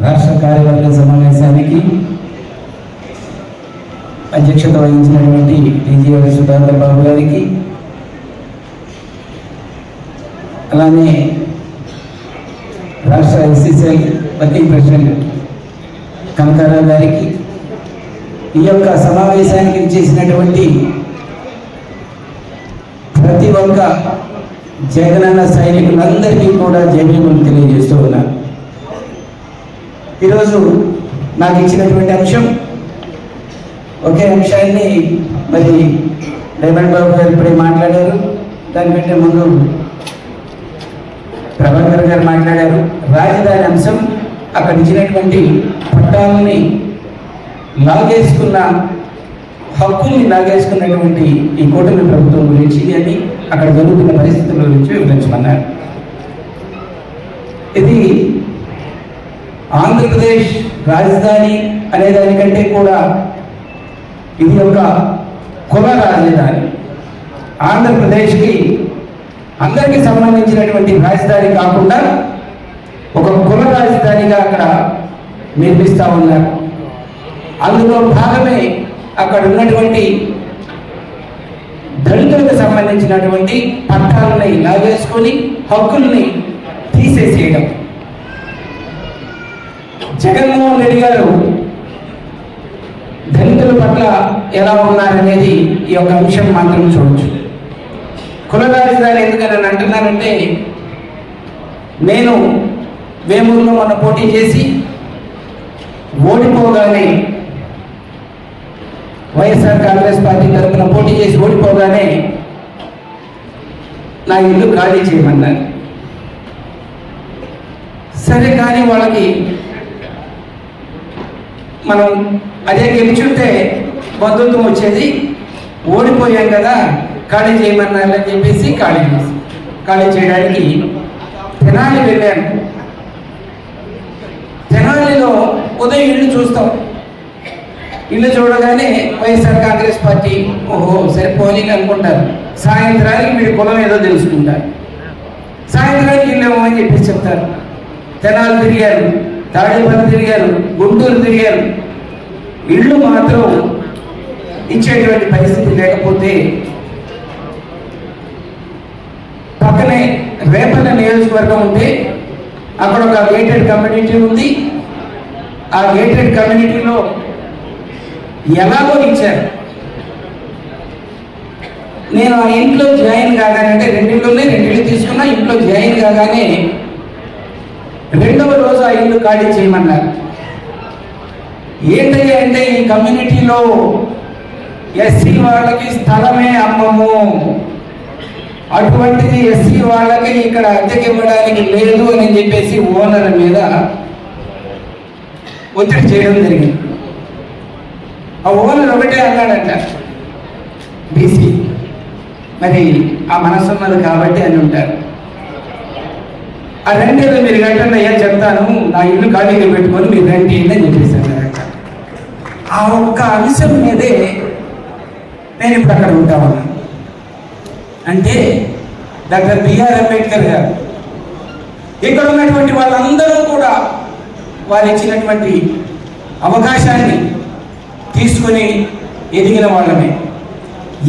రాష్ట్ర కార్యవర్గ సమావేశానికి అధ్యక్షత వహించినటువంటి టీజీఆర్ సుధాకర్ బాబు గారికి, అలానే రాష్ట్ర ఎస్సీసీఎల్ వర్కింగ్ ప్రెసిడెంట్ కనకారావు గారికి, ఈ యొక్క సమావేశానికి చేసినటువంటి ప్రతి ఒక్క జగనన్న సైనికులందరికీ కూడా జైలు తెలియజేస్తూ ఉన్నారు. ఈరోజు నాకు ఇచ్చినటువంటి అంశం ఒకే అంశాన్ని మరి రేవంత్ బాబు గారు ఇప్పుడే మాట్లాడారు, దానికంటే ముందు ప్రభాకర్ గారు మాట్లాడారు. రాజధాని అంశం అక్కడ ఇచ్చినటువంటి పట్టాలని లాగేసుకున్న హక్కుల్ని లాగేసుకున్నటువంటి ఈ కూటమి ప్రభుత్వం గురించి అని అక్కడ జరుగుతున్న పరిస్థితుల గురించి వివరించమన్నారు. ఇది ఆంధ్రప్రదేశ్ రాజధాని అనే దానికంటే కూడా ఇది ఒక కుల రాజధాని. ఆంధ్రప్రదేశ్కి అందరికీ సంబంధించినటువంటి రాజధాని కాకుండా ఒక కుల రాజధానిగా అక్కడ నిర్మిస్తూ ఉన్నారు. అందులో భాగమే అక్కడ ఉన్నటువంటి దళితులకు సంబంధించినటువంటి పట్టాలని లాగేసుకొని హక్కుల్ని తీసేసేయడం. జగన్మోహన్ రెడ్డి గారు దళితుల పట్ల ఎలా ఉన్నారనేది ఈ యొక్క అంశం మాత్రం చూడొచ్చు. కుల రాజధాని ఎందుకని అంటున్నానంటే, నేను వేమూరులో మొన్న పోటీ చేసి ఓడిపోగానే, వైఎస్ఆర్ కాంగ్రెస్ పార్టీ తరఫున పోటీ చేసి ఓడిపోగానే నా ఇల్లు ఖాళీ చేయమన్నారు. సరే, కానీ వాళ్ళకి మనం అదే గెలిచుంటే బంధుత్వం వచ్చేది, ఓడిపోయాం కదా ఖాళీ చేయమన్నారని చెప్పేసి ఖాళీ చేయడానికి తెనాలి వెళ్ళాను. తెనాలిలో ఉదయం ఇల్లు చూస్తాం, ఇల్లు చూడగానే వైఎస్ఆర్ కాంగ్రెస్ పార్టీ ఓహో సరే పోలింగ్ అనుకుంటారు. సాయంత్రానికి వీడి కులం ఏదో తెలుసుకుంటారు. సాయంత్రానికి ఇల్లేమో అని చెప్పేసి చెప్తారు. తెనాలి తిరిగారు, తాడేపల్లి తిరిగారు, గుంటూరు తిరిగారు, ఇళ్ళు మాత్రం ఇచ్చేటువంటి పరిస్థితి లేకపోతే పక్కనే రేపల్లె నియోజకవర్గం ఉంటే అక్కడ ఒక గేటెడ్ కమ్యూనిటీ ఉంది. ఆ గేటెడ్ కమ్యూనిటీలో ఎలాగో ఇచ్చారు. నేను ఆ ఇంట్లో జాయిన్ కాగానంటే రెండిళ్ళు తీసుకున్నా. ఇంట్లో జాయిన్ కాగానే రెండవ రోజు ఆ ఇల్లు ఖాళీ చేయమన్నారు. ఏంటంటే అంటే ఈ కమ్యూనిటీలో ఎస్సీ వాళ్ళకి స్థలమే అమ్మము, అటువంటిది ఎస్సీ వాళ్ళకి ఇక్కడ అద్దెకి ఇవ్వడానికి లేదు అని చెప్పేసి ఓనర్ మీద ఒత్తిడి చేయడం జరిగింది. ఆ ఓనర్ ఒకటే అన్నాడంట, బీసీ మరి ఆ మనసు ఉన్నది కాబట్టి అని ఉంటారు. ఆ రెండేళ్ళు మీరు కట్టండి అయ్యా చెప్తాను, నా ఇల్లు ఖాళీగా పెట్టుకొని మీరు రెంట్ అని చెప్పేసాను. ఆ ఒక్క అంశం మీదే నేను ఇప్పుడు అక్కడ ఉంటా ఉన్నాను. అంటే డాక్టర్ బిఆర్ అంబేద్కర్ గారు ఇక్కడ ఉన్నటువంటి వాళ్ళందరూ కూడా వారు ఇచ్చినటువంటి అవకాశాన్ని తీసుకొని ఎదిగిన వాళ్ళమే.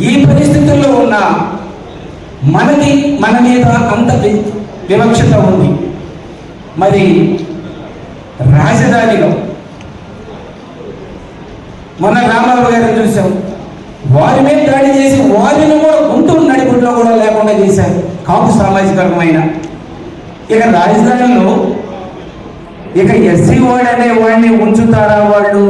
ఈ పరిస్థితుల్లో ఉన్న మన మీద అంత వివక్షత ఉంది. మరి రాజధానిలో మొన్న రామారావు గారిని చూసాం, వారి మీద దాడి చేసి వారిని కూడా గుంటూరు నడిపుట్లో కూడా లేకుండా చేశారు, కాపు సామాజికమైన. ఇక రాజధానిలో ఇక ఎస్సీ వాడు అనే వాడిని ఉంచుతారా వాళ్ళు?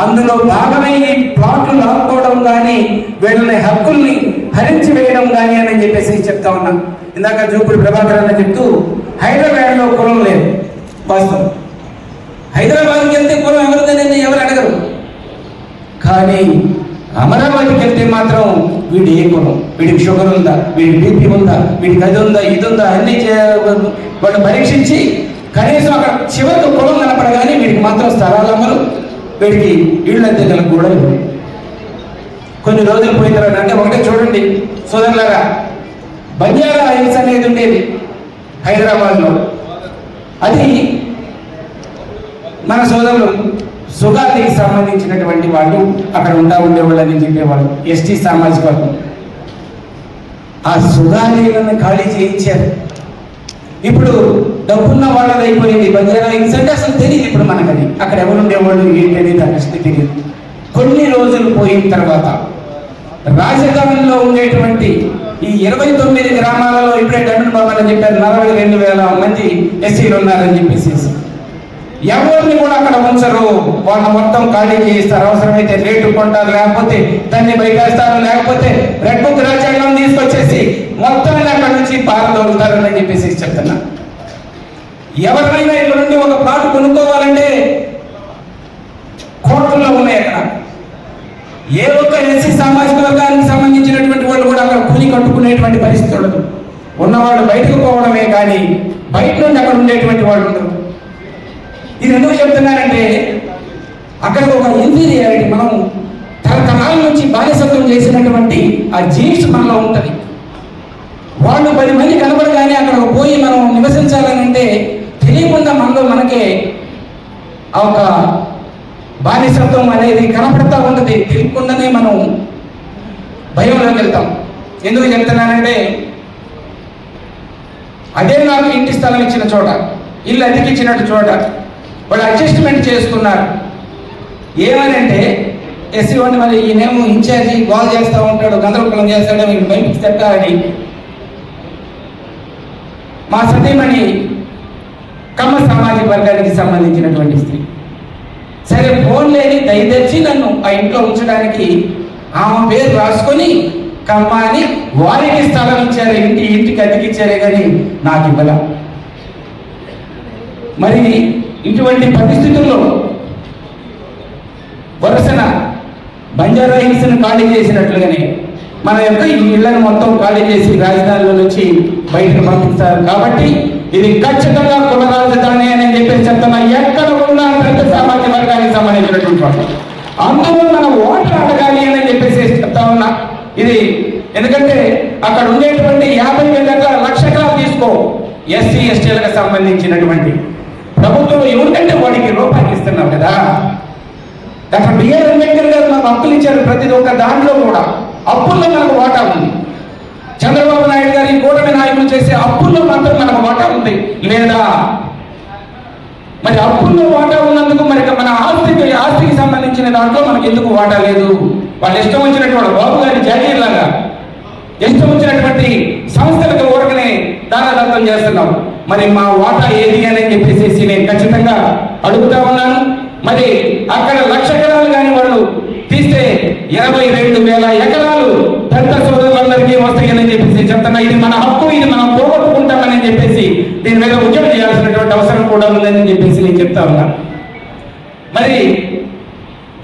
అందులో భాగమై ప్లాట్లు లాక్కోవడం కానీ, వీళ్ళని హక్కుల్ని హరించి వేయడం కానీ అని చెప్పేసి చెప్తా ఉన్నా. ఇందాక జూపుడు ప్రభాకర్ అన్న చెప్తూ హైదరాబాద్లో కులం లేదు. వాస్తవం, హైదరాబాద్కి వెళ్తే కులం ఎవరిదనేది ఎవరు అడగరు. కానీ అమరావతికి వెళ్తే మాత్రం వీడి ఏ కులం, వీడికి షుగర్ ఉందా, వీడికి బీపీ ఉందా, వీడికి అది ఉందా ఇది ఉందా అన్ని వాళ్ళు పరీక్షించి కనీసం అక్కడ చివరికి కులం కనపడగానే వీడికి మాత్రం స్థలాలు అమ్మరు, వీడికి ఇళ్ళంతే కూడా. కొన్ని రోజులు పోయిన తర్వాత అంటే ఒకటే చూడండి సోదరులారా, బంజారా హిల్స్ అనేది ఉండేది హైదరాబాద్లో. అది మన సోదరులు సుగాలికి సంబంధించినటువంటి వాళ్ళు అక్కడ ఉండేవాళ్ళని చెప్పేవాళ్ళు, ఎస్టీ సామాజిక వర్గం. ఆ సుగాలీలను ఖాళీ చేయించారు. ఇప్పుడు డబ్బున్న వాళ్ళది అయిపోయింది. బంజారా హిల్స్ అంటే అసలు తెలియదు ఇప్పుడు మనకది, అక్కడ ఎవరు ఉండేవాళ్ళు ఏంటి అనేది అసలు తెలియదు. కొన్ని రోజులు పోయిన తర్వాత రాజధానిలో ఉండేటువంటి ఈ 29 గ్రామాలలో ఇప్పుడే డెమన్ బాబు అని చెప్పారు 42,000 మంది ఎస్సీలు ఉన్నారని చెప్పేసి ఎవరిని కూడా అక్కడ ఉంచరు. వాళ్ళ మొత్తం ఖాళీ చేయిస్తారు. అవసరమైతే రేటు కొంటారు, లేకపోతే దాన్ని బయటేస్తారు, లేకపోతే రెడ్ బుక్ రాజ్యాంగం తీసుకొచ్చేసి మొత్తాన్ని అక్కడ నుంచి పారదోలుతారని చెప్పేసి చెప్తున్నా. ఎవరినైనా ఇక్కడ నుండి ఒక ప్లాట్ కొనుక్కోవాలంటే కోర్టుల్లో ఉన్నాయి. అక్కడ ఏ ఒక్క ఎస్సీ సామాజిక వర్గానికి సంబంధించినటువంటి వాళ్ళు కూడా అక్కడ కూలి కట్టుకునేటువంటి పరిస్థితి ఉండదు. ఉన్నవాళ్ళు బయటకు పోవడమే కానీ బయట నుండి అక్కడ ఉండేటువంటి వాళ్ళు ఉండరు. ఇది ఎందుకు చెప్తున్నారంటే అక్కడ ఒక ఇన్ఫీరియారిటీ, మనం తరతరాల నుంచి బానిసత్వం చేసినటువంటి ఆ జీన్స్ మనలో ఉంటుంది. వాళ్ళు 10 మంది కనబడగానే అక్కడికి పోయి మనం నివసించాలని అంటే తెలియకుండా మనలో మనకే ఆ ఒక బానిసత్వం అనేది కనపడతా ఉంటుంది. తెలియకుండానే మనం భయంలోకి వెళ్తాం. ఎందుకు చెప్తున్నానంటే అదే నాకు ఇంటి స్థలం ఇచ్చిన చోట, ఇల్లు అతికిచ్చినట్టు చోట వాళ్ళు అడ్జస్ట్మెంట్ చేసుకున్నారు. ఏమనంటే ఎస్సీ వాడిని మరి ఈయనేమో ఇన్ఛార్జి గోల్ చేస్తూ ఉంటాడు, గందరగోళం చేస్తాడు, వీళ్ళు బయటికి తెట్టాలని మా సతీమణి కమ్మ సామాజిక వర్గానికి సంబంధించినటువంటి స్త్రీ. సరే ఫోన్ లేని దయదచ్చి నన్ను ఆ ఇంట్లో ఉంచడానికి ఆమె పేరు రాసుకొని కమ్మ అని వారికి స్థలం ఇచ్చారు, ఇంటికి అతికిచ్చారే కానీ నాకు ఇవ్వాల. మరి ఇటువంటి పరిస్థితుల్లో వరుసన బంజారా హిల్స్ను ఖాళీ చేసినట్లుగానే మన యొక్క ఈ ఇళ్లను మొత్తం ఖాళీ చేసి రాజధానిలో నుంచి బయటకు పంపిస్తారు. కాబట్టి ఇది ఖచ్చితంగా కుల రాజధాని అని చెప్పేసి చెప్తున్నా. ఎక్కడ ఉన్న పెద్ద సామాజిక వర్గానికి సంబంధించినటువంటి వాళ్ళు అందులో మనం ఓట్లు అడగాలి అని చెప్పేసి చెప్తా ఉన్నా. ఇది ఎందుకంటే అక్కడ ఉండేటువంటి 50,000 ఎకరాలు, 1,00,000 ఎకరాలు తీసుకో ఎస్సీ ఎస్టీలకు సంబంధించినటువంటి ప్రభుత్వం ఎవరికంటే వాడికి రూపాయలు ఇస్తున్నాం కదా. డాక్టర్ బిఆర్ అంబేద్కర్ గారు మనకు హక్కులు ఇచ్చారు. ప్రతి ఒక్క దాంట్లో కూడా అప్పుల్లో మనకు వాటా ఉంది. చంద్రబాబు నాయుడు గారి కూటమి నాయకులు చేసే అప్పుల్లో మాత్రం మనకు వాటా ఉంది లేదా? మరి అప్పుల్లో వాటా ఉన్నందుకు మరి మన ఆస్తికి సంబంధించిన దాంట్లో మనకి ఎందుకు వాటా లేదు? వాళ్ళు ఇష్టం వచ్చినటువంటి బాబు గారి జాతీయులాగా ఇష్టం వచ్చినటువంటి సంస్థలకు ఊరకనే దానదత్తం చేస్తున్నాం. మరి మా వాటా ఏది అని చెప్పేసి నేను ఖచ్చితంగా అడుగుతా ఉన్నాను. మరి అక్కడ 1,00,000 ఎకరాలు కానీ వాళ్ళు తీస్తే 22,000 ఎకరాలు పెద్ద సోదరులందరికీ వస్తాయని చెప్పేసి చెప్తున్నా. ఇది మన హక్కు, ఇది మనం పోగొట్టుకుంటామని చెప్పేసి దీని మీద ఉద్యమం చేయాల్సినటువంటి అవసరం కూడా ఉందని చెప్పేసి నేను చెప్తా ఉన్నా. మరి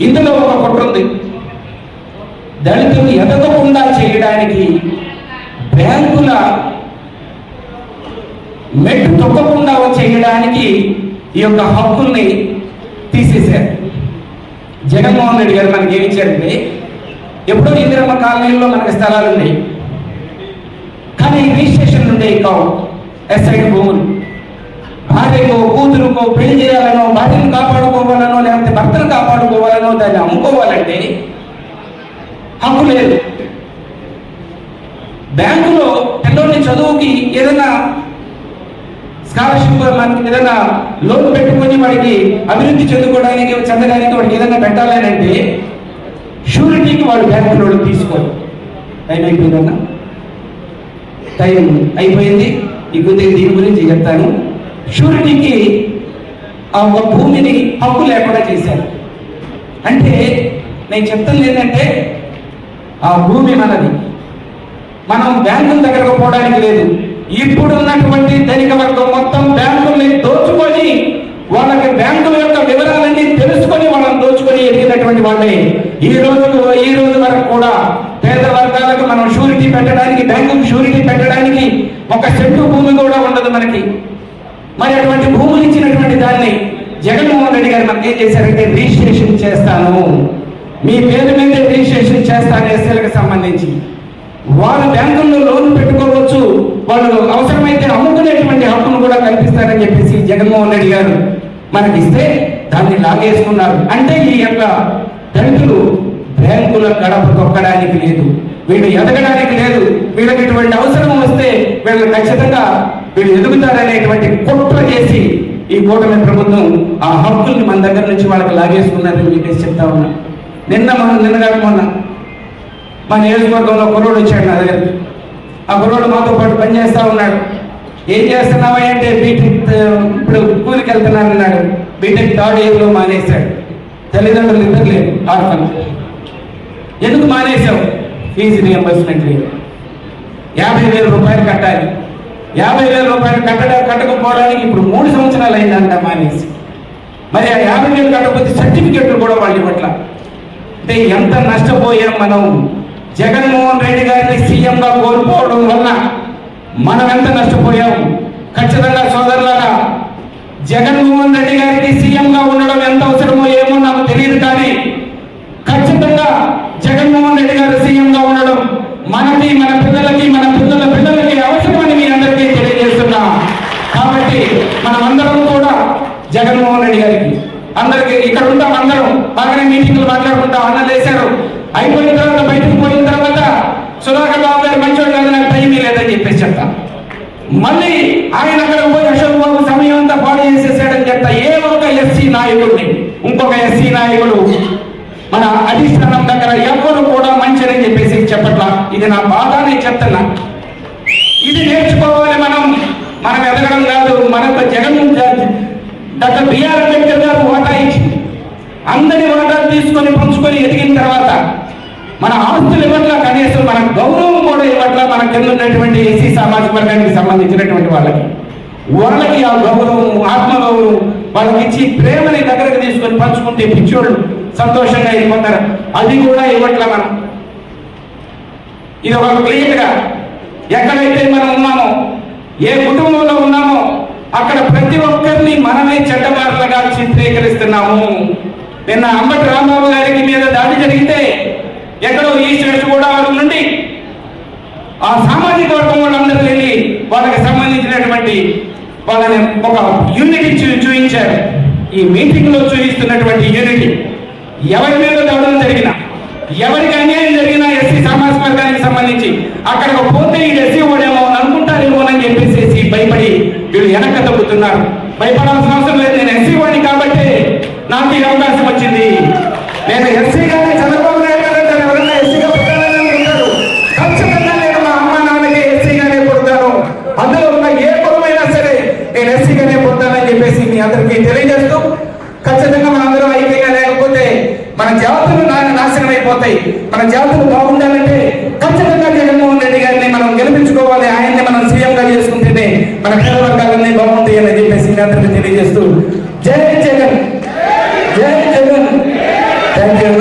ఇందులో ఒక కుట్ర ఉంది. దళితులు ఎదగకుండా చేయడానికి బ్యాంకుల మెట్టు తొక్కకుండా చేయడానికి ఈ యొక్క హక్కుల్ని తీసేశారు. జగన్మోహన్ రెడ్డి గారు మనకి ఏమి ఇచ్చారంటే, ఎప్పుడో ఇందిరమ్మ కాలనీలో మనకి స్థలాలు ఉన్నాయి కానీ రిజిస్ట్రేషన్ ఉండేవి కావు. ఎస్ఐడి భూములు భార్యకో కూతురుకో పెళ్లి చేయాలనో, భార్యను కాపాడుకోవాలనో, లేకపోతే భర్తను కాపాడుకోవాలనో దాన్ని అమ్ముకోవాలంటే హక్కు లేదు. బ్యాంకులో పిల్లల్ని చదువుకి ఏదైనా స్కాలర్షిప్, మనకి ఏదైనా లోన్ పెట్టుకొని వాడికి అభివృద్ధి చెందడానికి వాడికి ఏదైనా పెట్టాలని అంటే షూరిటీకి వాడు బ్యాంకులో తీసుకోరు. టైం అయిపోయిందన్నా, టైం అయిపోయింది. దీని గురించి చెప్తాను. షూరిటీకి ఆ ఒక భూమిని హక్కు లేకుండా చేశారు. అంటే నేను చెప్తాను ఏంటంటే ఆ భూమి మనది, మనం బ్యాంకుల దగ్గరకు పోవడానికి లేదు. ఇప్పుడున్నటువంటి ధనిక వర్గం మొత్తం బ్యాంకుల్ని దోచుకొని వాళ్ళకి బ్యాంకుల యొక్క వివరాలన్నీ తెలుసుకొని వాళ్ళని దోచుకొని ఎదిగినటువంటి వాళ్ళే ఈ రోజు వరకు కూడా పేద వర్గాలకు మనం షూరిటీ పెట్టడానికి, బ్యాంకుకు షూరిటీ పెట్టడానికి 1 సెంటు భూమి కూడా ఉండదు మనకి. మరి అటువంటి భూములు ఇచ్చినటువంటి దాన్ని జగన్మోహన్ రెడ్డి గారు మనకి ఏం చేశారంటే రిజిస్ట్రేషన్ చేస్తాను, మీ పేరు మీద రిజిస్ట్రేషన్ చేస్తాను ఎస్సీలకు సంబంధించి. వాళ్ళు బ్యాంకుల్లో లోన్ పెట్టుకోవచ్చు, వాళ్ళు అవసరమైతే అమ్ముకునేటువంటి హక్కును కూడా కల్పిస్తారని చెప్పేసి జగన్మోహన్ రెడ్డి గారు మనకి ఇస్తే దాన్ని లాగేసుకున్నారు. అంటే ఈ యొక్క దళితులు బ్యాంకుల గడప తొక్కడానికి లేదు, వీళ్ళు ఎదగడానికి లేదు, వీళ్ళకి ఇటువంటి అవసరం వస్తే వీళ్ళు ఖచ్చితంగా వీళ్ళు ఎదుగుతారనేటువంటి కుట్ర చేసి ఈ కూటమి ప్రభుత్వం ఆ హక్కుల్ని మన దగ్గర నుంచి వాళ్ళకి లాగేసుకున్నారని చెప్పేసి చెప్తా ఉన్నా. నిన్నగాక మొన్న మా నియోజకవర్గంలో కుర్రోడు వచ్చాడు నా దగ్గర. ఆ కుర్రోడు మాతో పాటు పనిచేస్తూ ఉన్నాడు. ఏం చేస్తున్నావా అంటే బీటెక్ ఇప్పుడు కూలికి వెళ్తున్నానన్నాడు. బీటెక్ థర్డ్ ఇయర్లో మానేశాడు. తల్లిదండ్రులు ఇద్దరు లేరు, ఆర్ఫన్. ఎందుకు మానేశావు? ఫీజు రియంబర్స్మెంట్ లేదు, 50,000 రూపాయలు కట్టాలి. 50,000 రూపాయలు కట్టకపోవడానికి ఇప్పుడు 3 సంవత్సరాలు అయిందంట మానేసి. మరి ఆ 50,000 కట్టకపోతే సర్టిఫికెట్లు కూడా వాళ్ళు ఇవ్వట్ల. అంటే ఎంత నష్టపోయాం మనం. జగన్మోహన్ రెడ్డి గారిని సీఎంగా కోల్పోవడం వల్ల మనం ఎంత నష్టపోయాం. ఖచ్చితంగా సోదరులారా, జగన్మోహన్ రెడ్డి గారికి సీఎంగా ఉండడం ఎంత అవసరమో ఏమో నాకు తెలియదు, కానీ ఖచ్చితంగా జగన్మోహన్ రెడ్డి గారు సీఎంగా ఉండడం మనకి, మన పిల్లలకి, మన పిల్లల పిల్లలకి అవసరమని మీ అందరికీ తెలియజేస్తున్నా. కాబట్టి మనమందరం కూడా జగన్మోహన్ రెడ్డి గారికి, అందరికి ఇక్కడ ఉంటాం, అందరం బాగానే మీటింగ్లు మాట్లాడుకుంటాం. అన్న లేశారు, అయిపోయిన తర్వాత బయటకు పోయిన తర్వాత సుధాకర్ బాబు గారు మంచోడు కాదు, నాకు టైం లేదని చెప్పేసి చెప్తా. మళ్ళీ ఆయన అక్కడ పోయి అశోక్ బాబు సమయం అంతా పాడు చేసేసాడని చెప్తా. ఏ ఒక ఎస్సీ నాయకుడిని, ఇంకొక ఎస్సీ నాయకుడు మన అధిష్టానం దగ్గర ఎవరు కూడా మంచిదని చెప్పేసి చెప్పట్లా. ఇది నా బాధ, నేను చెప్తున్నా. ఇది నేర్చుకోవాలి మనం ఎదగడం కాదు. మనకు జగన్ డాక్టర్ బిఆర్ అంబేద్కర్ గారు వాటా ఇచ్చింది. అందరి వాటాలు తీసుకొని పంచుకొని ఎదిగిన తర్వాత మన ఆస్తులు ఇవ్వట్ల, కనీసం మన గౌరవం కూడా ఇవ్వట్ల. మన కింద ఉన్నటువంటి ఎస్సీ సామాజిక వర్గానికి సంబంధించినటువంటి వాళ్ళకి ఆ గౌరవం, ఆత్మగౌరవం వాళ్ళకి ఇచ్చి ప్రేమని దగ్గరకు తీసుకొని పంచుకుంటే పిచ్చోళ్ళు సంతోషంగా అయిపోతారు. అది కూడా ఇవ్వట్ల మనం. ఇది ఒక క్లియర్ గా ఎక్కడైతే మనం ఉన్నామో, ఏ కుటుంబంలో ఉన్నామో అక్కడ ప్రతి ఒక్కరిని మనమే చెడ్డమార్లుగా చిత్రీకరిస్తున్నాము. నిన్న అంబటి రాంబాబు గారికి మీద దాడి జరిగితే ఎక్కడో ఈస్ట్ వెస్ట్ గోదావరి నుండి ఆ సామాజిక వర్గం వాళ్ళందరూ వెళ్ళి వాళ్ళకి సంబంధించినటువంటి వాళ్ళని ఒక యూనిటీ చూపించారు. ఈ మీటింగ్ లో చూపిస్తున్నటువంటి యూనిటీ, ఎవరి మీద దాడులు జరిగినా, ఎవరికి అన్యాయం జరిగినా ఎస్సీ సామాజిక వర్గానికి సంబంధించి అక్కడికి పోతే ఈ ఎస్సీ ఓడేమో అనుకుంటారేమోనని చెప్పేసి భయపడి వీళ్ళు వెనక్కి తగ్గుతున్నారు. భయపడాల్సిన అవసరం లేదు. నేను ఎస్సీ వాడిని కాబట్టి నాకు ఈ అవకాశం వచ్చింది. నేను ఎస్సీగానే చంద్రబాబు నాయుడు గారు ఎవరైనా ఎస్సీగా పుట్టాలని అనుకుంటారు. ఖచ్చితంగా నేను మా అమ్మ నాన్నకి ఎస్సీగానే పుడతాను. అందులో ఉన్న ఏ కులమైనా సరే నేను ఎస్సీగానే పుడతానని చెప్పేసి మీ అందరికీ తెలియజేస్తూ, ఖచ్చితంగా మనందరం ఐక్యంగా లేకపోతే మన జాతులు నాశనం అయిపోతాయి. మన జాతులు బాగుండాలంటే ఖచ్చితంగా జగన్మోహన్ రెడ్డి గారిని మనం గెలిపించుకోవాలి. ఆయన్ని మనం సీఎంగా చేసుకుంటేనే మన పేద వర్గాలన్నీ బాగుంటాయి అని చెప్పేసి మీ అందరికీ తెలియజేస్తూ, జై జగన్, జై జగన్. Thank you.